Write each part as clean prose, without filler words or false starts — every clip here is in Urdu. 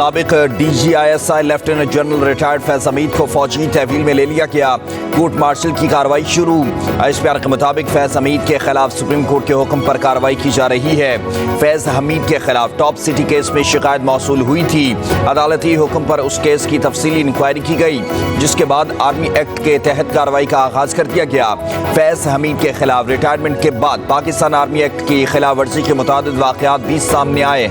سابق DGISI لیفٹیننٹ جنرل ریٹائرڈ فیض حمید کو فوجی تحویل میں لے لیا گیا، کورٹ مارشل کی کارروائی شروع۔ ISPR کے مطابق فیض حمید کے خلاف سپریم کورٹ کے حکم پر کارروائی کی جا رہی ہے۔ فیض حمید کے خلاف ٹاپ سٹی کیس میں شکایت موصول ہوئی تھی۔ عدالتی حکم پر اس کیس کی تفصیلی انکوائری کی گئی، جس کے بعد آرمی ایکٹ کے تحت کارروائی کا آغاز کر دیا گیا۔ فیض حمید کے خلاف ریٹائرمنٹ کے بعد پاکستان آرمی ایکٹ کی خلاف ورزی کے متعدد واقعات بھی سامنے آئے۔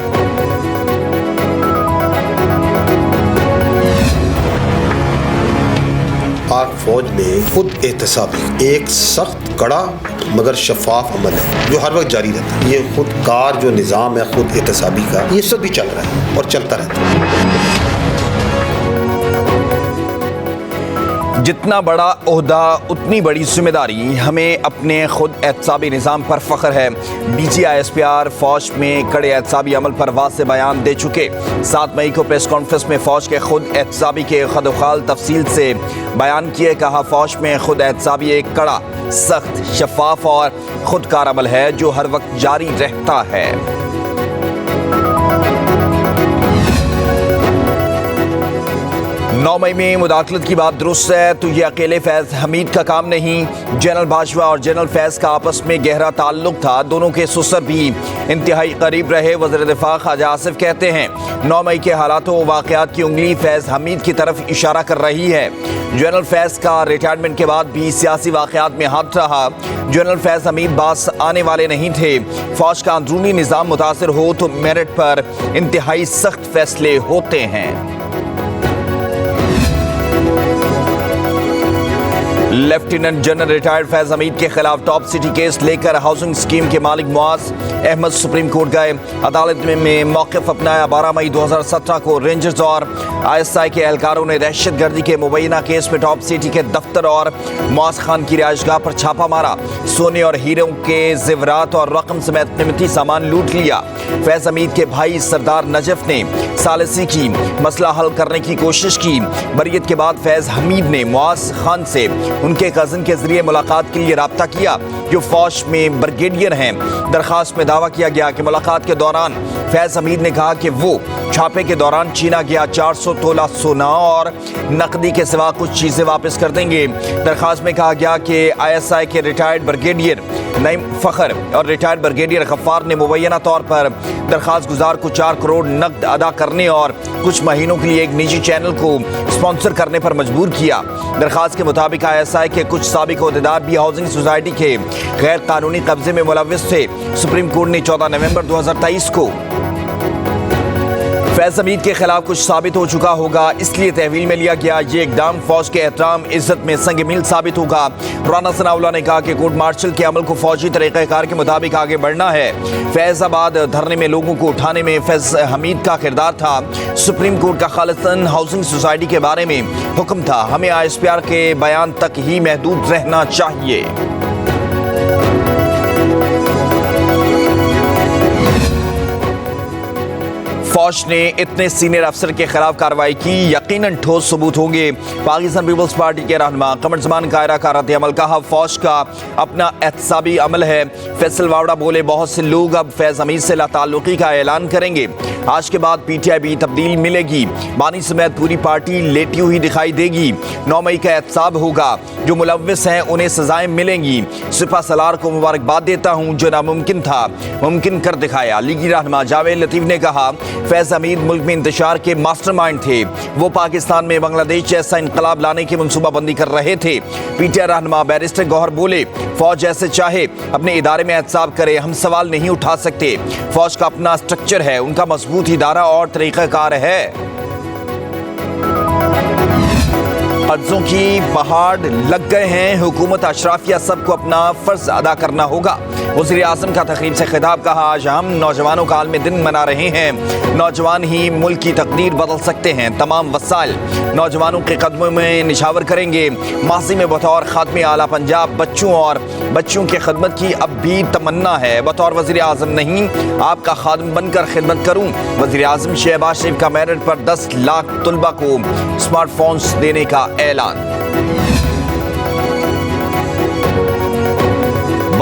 پاک فوج میں خود احتسابی ایک سخت کڑا مگر شفاف عمل ہے جو ہر وقت جاری رہتا ہے۔ یہ خود کار جو نظام ہے خود احتسابی کا، یہ سب بھی چل رہا ہے اور چلتا رہتا ہے۔ جتنا بڑا عہدہ اتنی بڑی ذمہ داری، ہمیں اپنے خود احتسابی نظام پر فخر ہے۔ DG ISPR فوج میں کڑے احتسابی عمل پر واضح بیان دے چکے۔ 7 مئی کو پریس کانفرنس میں فوج کے خود احتسابی کے خد و خال تفصیل سے بیان کیے، کہا فوج میں خود احتسابی ایک کڑا، سخت، شفاف اور خودکار عمل ہے جو ہر وقت جاری رہتا ہے۔ 9 مئی میں مداخلت کی بات درست ہے تو یہ اکیلے فیض حمید کا کام نہیں۔ جنرل باجوہ اور جنرل فیض کا آپس میں گہرا تعلق تھا، دونوں کے سسر بھی انتہائی قریب رہے۔ وزیر دفاع خواجہ آصف کہتے ہیں 9 مئی کے حالات و واقعات کی انگلی فیض حمید کی طرف اشارہ کر رہی ہے۔ جنرل فیض کا ریٹائرمنٹ کے بعد بھی سیاسی واقعات میں ہاتھ رہا۔ جنرل فیض حمید باز آنے والے نہیں تھے۔ فوج کا اندرونی نظام متاثر ہو تو میرٹ پر انتہائی سخت فیصلے ہوتے ہیں۔ لیفٹیننٹ جنرل ریٹائرڈ فیض حمید کے خلاف ٹاپ سٹی کیس لے کر ہاؤسنگ اسکیم کے مالک معاذ احمد سپریم کورٹ گئے۔ عدالت میں موقف اپنایا۔ 12 مئی 2017 کو رینجرز اور ISI کے اہلکاروں نے دہشت گردی کے مبینہ کیس میں ٹاپ سٹی کے دفتر اور معاذ خان کی رہائش گاہ پر چھاپا مارا۔ سونے اور ہیروں کے زیورات اور رقم سمیت قیمتی سامان لوٹ لیا۔ فیض حمید کے بھائی سردار نجف نے ثالثی کی، مسئلہ حل کرنے کی کوشش کی۔ بریت کے بعد فیض حمید نے معاذ خان سے ان کے کزن کے ذریعے ملاقات کے لیے رابطہ کیا جو فوج میں بریگیڈیئر ہیں۔ درخواست میں دعویٰ کیا گیا کہ ملاقات کے دوران فیض حمید نے کہا کہ وہ چھاپے کے دوران چھینا گیا 400 تولہ سونا اور نقدی کے سوا کچھ چیزیں واپس کر دیں گے۔ درخواست میں کہا گیا کہ ISI کے ریٹائرڈ بریگیڈیئر نعیم فخر اور ریٹائرڈ بریگیڈیئر غفار نے مبینہ طور پر درخواست گزار کو 4 کروڑ نقد ادا کرنے اور کچھ مہینوں کے لیے ایک نجی چینل کو اسپانسر کرنے پر مجبور کیا۔ درخواست کے مطابق ISI کے کچھ سابق عہدیدار بھی ہاؤسنگ سوسائٹی کے غیر قانونی قبضے میں ملوث تھے۔ سپریم کورٹ نے 14 نومبر 2023 کو فیض حمید کے خلاف کچھ ثابت ہو چکا ہوگا، اس لیے تحویل میں لیا گیا۔ یہ اقدام فوج کے احترام عزت میں سنگ میل ثابت ہوگا۔ رانا ثناء اللہ نے کہا کہ کورٹ مارشل کے عمل کو فوجی طریقہ کار کے مطابق آگے بڑھنا ہے۔ فیض آباد دھرنے میں لوگوں کو اٹھانے میں فیض حمید کا کردار تھا۔ سپریم کورٹ کا خالصتاً ہاؤسنگ سوسائٹی کے بارے میں حکم تھا، ہمیں ISPR کے بیان تک ہی محدود رہنا چاہیے۔ فوج نے اتنے سینئر افسر کے خلاف کارروائی کی، یقیناً ٹھوس ثبوت ہوں گے۔ پاکستان پیپلز پارٹی کے رہنما قمر زمان قاہرہ کا رد عمل، کہا فوج کا اپنا احتسابی عمل ہے۔ فیصل واوڑا بولے بہت سے لوگ اب فیض حمید سے لا تعلقی کا اعلان کریں گے، آج کے بعد PTI بھی تبدیل ملے گی، بانی سمیت پوری پارٹی لیٹی ہوئی دکھائی دے گی۔ 9 مئی کا احتساب ہوگا، جو ملوث ہیں انہیں سزائیں ملیں گی۔ سپہ سالار کو مبارکباد دیتا ہوں، جو ناممکن تھا ممکن کر دکھایا۔ لیگی رہنما جاوید لطیف نے کہا فیض حمید ملک میں انتشار کے ماسٹر مائنڈ تھے، وہ پاکستان میں بنگلہ دیش جیسا انقلاب لانے کی منصوبہ بندی کر رہے تھے۔ PTI رہنما بیرسٹر گوہر بولے فوج جیسے چاہے اپنے ادارے میں احتساب کرے، ہم سوال نہیں اٹھا سکتے۔ فوج کا اپنا سٹرکچر ہے، ان کا مضبوط ادارہ اور طریقہ کار ہے۔ قرضوں کی پہاڑ لگ گئے ہیں، حکومت اشرافیہ سب کو اپنا فرض ادا کرنا ہوگا۔ وزیر اعظم کا تقریب سے خطاب، کہا آج ہم نوجوانوں کا عالمی دن منا رہے ہیں، نوجوان ہی ملک کی تقدیر بدل سکتے ہیں، تمام وسائل نوجوانوں کے قدموں میں نشاور کریں گے۔ ماضی میں بطور خادم اعلیٰ پنجاب بچوں اور بچیوں کی خدمت کی اب بھی تمنا ہے، بطور وزیر اعظم نہیں آپ کا خادم بن کر خدمت کروں۔ وزیر اعظم شہباز شریف کا میرٹ پر 10 لاکھ طلبہ کو اسمارٹ فونز دینے کا اعلان۔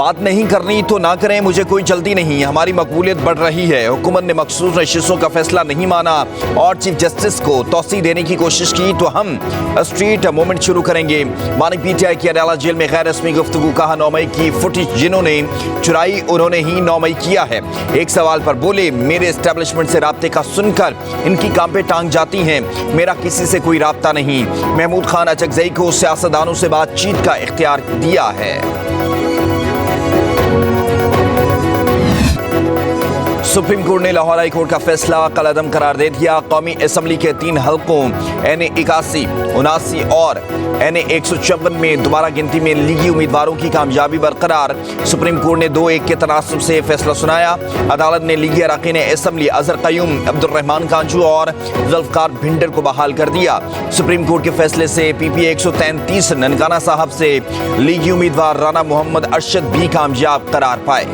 بات نہیں کرنی تو نہ کریں، مجھے کوئی جلدی نہیں، ہماری مقبولیت بڑھ رہی ہے۔ حکومت نے مخصوص نشستوں کا فیصلہ نہیں مانا اور چیف جسٹس کو توسیع دینے کی کوشش کی تو ہم اسٹریٹ موومنٹ شروع کریں گے۔ مانک پی ٹی آئی کی اڈیالہ جیل میں غیر رسمی گفتگو، کہا 9 مئی کی فوٹیج جنہوں نے چرائی انہوں نے ہی 9 مئی کیا ہے۔ ایک سوال پر بولے، میرے اسٹیبلشمنٹ سے رابطے کا سن کر ان کی کام پہ ٹانگ جاتی ہیں، میرا کسی سے کوئی رابطہ نہیں۔ محمود خان اچکزئی کو سیاستدانوں سے بات چیت کا اختیار دیا ہے۔ سپریم کورٹ نے لاہور ہائی کورٹ کا فیصلہ کالعدم قرار دے دیا۔ قومی اسمبلی کے 3 حلقوں NA 81، 79 اور NA 154 میں دوبارہ گنتی میں لیگی امیدواروں کی کامیابی برقرار۔ سپریم کورٹ نے 2-1 کے تناسب سے فیصلہ سنایا۔ عدالت نے لیگی اراکین اسمبلی اظہر قیوم، عبدالرحمان کانجو اور ذوالفقار بھنڈر کو بحال کر دیا۔ سپریم کورٹ کے فیصلے سے PPA 133 ننکانہ صاحب سے لیگی امیدوار رانا محمد ارشد بھی کامیاب قرار پائے۔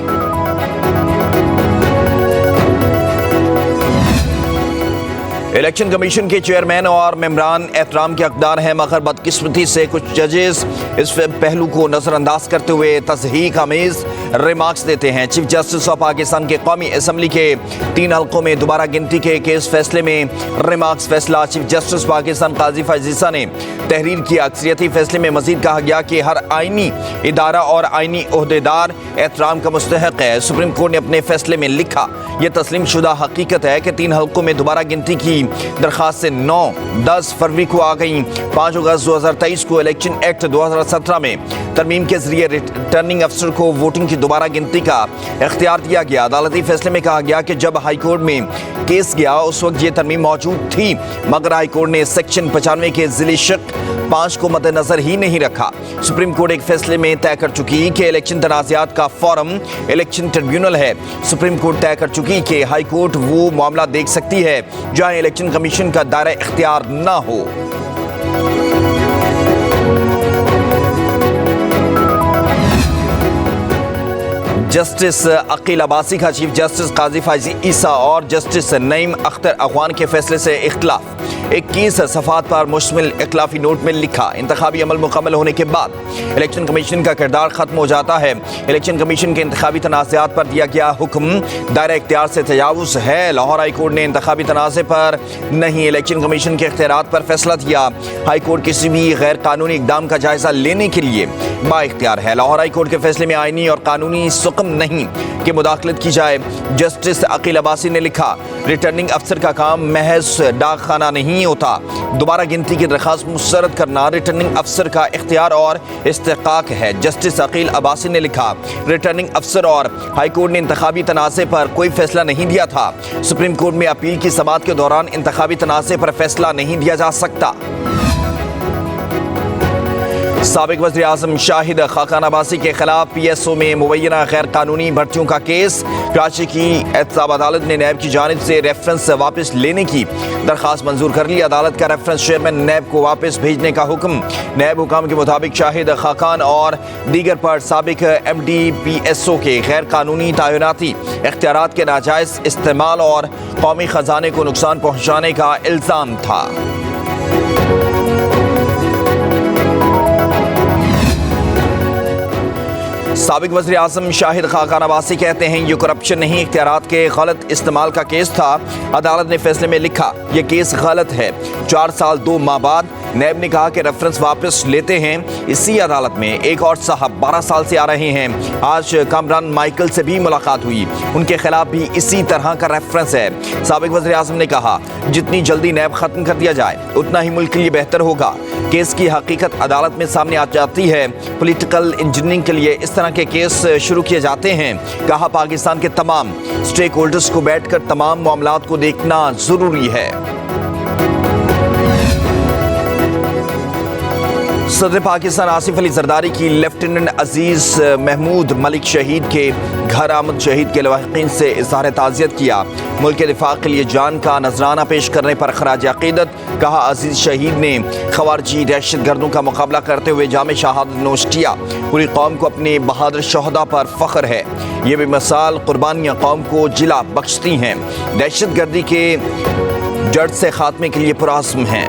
الیکشن کمیشن کے چیئرمین اور ممبران احترام کے حقدار ہیں، مگر بدقسمتی سے کچھ ججز اس پہلو کو نظر انداز کرتے ہوئے تضحیک آمیز ریمارکس دیتے ہیں۔ چیف جسٹس آف پاکستان کے قومی اسمبلی کے 3 حلقوں میں دوبارہ گنتی کے کیس فیصلے میں ریمارکس فیصلہ۔ چیف جسٹس پاکستان قاضی فائز عیسیٰ نے تحریر کیا۔ اکثریتی فیصلے میں مزید کہا گیا کہ ہر آئینی ادارہ اور آئینی عہدیدار احترام کا مستحق ہے۔ سپریم کورٹ نے اپنے فیصلے میں لکھا، یہ تسلیم شدہ حقیقت ہے کہ 3 حلقوں میں دوبارہ گنتی کی درخواستیں 9-10 فروری کو آ گئیں۔ 5 اگست 2023 کو الیکشن ایکٹ 2017 میں ترمیم کے ذریعے ریٹرننگ افسر کو ووٹنگ کی دوبارہ گنتی کا اختیار دیا گیا۔ عدالتی فیصلے میں کہا گیا کہ جب ہائی کورٹ میں کیس گیا اس وقت یہ ترمیم موجود تھی، مگر ہائی کورٹ نے سیکشن 95 کے ذیلی شق 5 کو مد نظر ہی نہیں رکھا۔ سپریم کورٹ ایک فیصلے میں طے کر چکی کہ الیکشن تنازعات کا فورم الیکشن ٹریبیونل ہے۔ سپریم کورٹ طے کر چکی کہ ہائی کورٹ وہ معاملہ دیکھ سکتی ہے جہاں الیکشن کمیشن کا دائرہ اختیار نہ ہو۔ جسٹس عقیل عباسی کا چیف جسٹس قاضی فائز عیسیٰ اور جسٹس نعیم اختر اخوان کے فیصلے سے اختلاف۔ 21 صفحات پر مشتمل اختلافی نوٹ میں لکھا، انتخابی عمل مکمل ہونے کے بعد الیکشن کمیشن کا کردار ختم ہو جاتا ہے۔ الیکشن کمیشن کے انتخابی تنازعات پر دیا گیا حکم دائرہ اختیار سے تجاوز ہے۔ لاہور ہائی کورٹ نے انتخابی تنازع پر نہیں، الیکشن کمیشن کے اختیارات پر فیصلہ دیا۔ ہائی کورٹ کسی بھی غیر قانونی اقدام کا جائزہ لینے کے لیے با اختیار ہے۔ لاہور ہائی کورٹ کے فیصلے میں آئینی اور قانونی سقم نہیں کہ مداخلت کی جائے۔ جسٹس عقیل عباسی نے لکھا، ریٹرننگ افسر کا کام محض ڈاک خانہ نہیں ہوتا، دوبارہ گنتی کی درخواست مسترد کرنا ریٹرننگ افسر کا اختیار اور استحقاق ہے۔ جسٹس عقیل عباسی نے لکھا، ریٹرننگ افسر اور ہائی کورٹ نے انتخابی تنازع پر کوئی فیصلہ نہیں دیا تھا۔ سپریم کورٹ میں اپیل کی سماعت کے دوران انتخابی تنازع پر فیصلہ نہیں دیا جا سکتا۔ سابق وزیر اعظم شاہد خاقان عباسی کے خلاف PSO میں مبینہ غیر قانونی بھرتیوں کا کیس۔ کراچی کی احتساب عدالت نے نیب کی جانب سے ریفرنس واپس لینے کی درخواست منظور کر لی۔ عدالت کا ریفرنس چیئرمین نیب کو واپس بھیجنے کا حکم۔ نیب حکام کے مطابق شاہد خاقان اور دیگر پر سابق MD PSO کے غیر قانونی تعیناتی اختیارات کے ناجائز استعمال اور قومی خزانے کو نقصان پہنچانے کا الزام تھا۔ سابق وزیر اعظم شاہد خاقان عباسی کہتے ہیں یہ کرپشن نہیں، اختیارات کے غلط استعمال کا کیس تھا۔ عدالت نے فیصلے میں لکھا، یہ کیس غلط ہے۔ 4 سال 2 ماہ بعد نیب نے کہا کہ ریفرنس واپس لیتے ہیں۔ اسی عدالت میں ایک اور صاحب 12 سال سے آ رہے ہیں۔ آج کامران مائیکل سے بھی ملاقات ہوئی، ان کے خلاف بھی اسی طرح کا ریفرنس ہے۔ سابق وزیر اعظم نے کہا جتنی جلدی نیب ختم کر دیا جائے اتنا ہی ملک کے لیے بہتر ہوگا۔ کیس کی حقیقت عدالت میں سامنے آ جاتی ہے۔ پولیٹیکل انجینئرنگ کے لیے اس طرح کے کیس شروع کیے جاتے ہیں۔ کہا پاکستان کے تمام سٹیک ہولڈرز کو بیٹھ کر تمام معاملات کو دیکھنا ضروری ہے۔ صدر پاکستان آصف علی زرداری کی لیفٹیننٹ عزیز محمود ملک شہید کے گھر آمد، شہید کے لواحقین سے اظہار تعزیت کیا۔ ملک کے دفاع کے لیے جان کا نذرانہ پیش کرنے پر خراج عقیدت۔ کہا عزیز شہید نے خوارجی دہشت گردوں کا مقابلہ کرتے ہوئے جام شہادت نوش کیا۔ پوری قوم کو اپنے بہادر شہداء پر فخر ہے۔ یہ بے مثال قربانیاں قوم کو جلا بخشتی ہیں، دہشت گردی کے جڑ سے خاتمے کے لیے پرعزم ہیں۔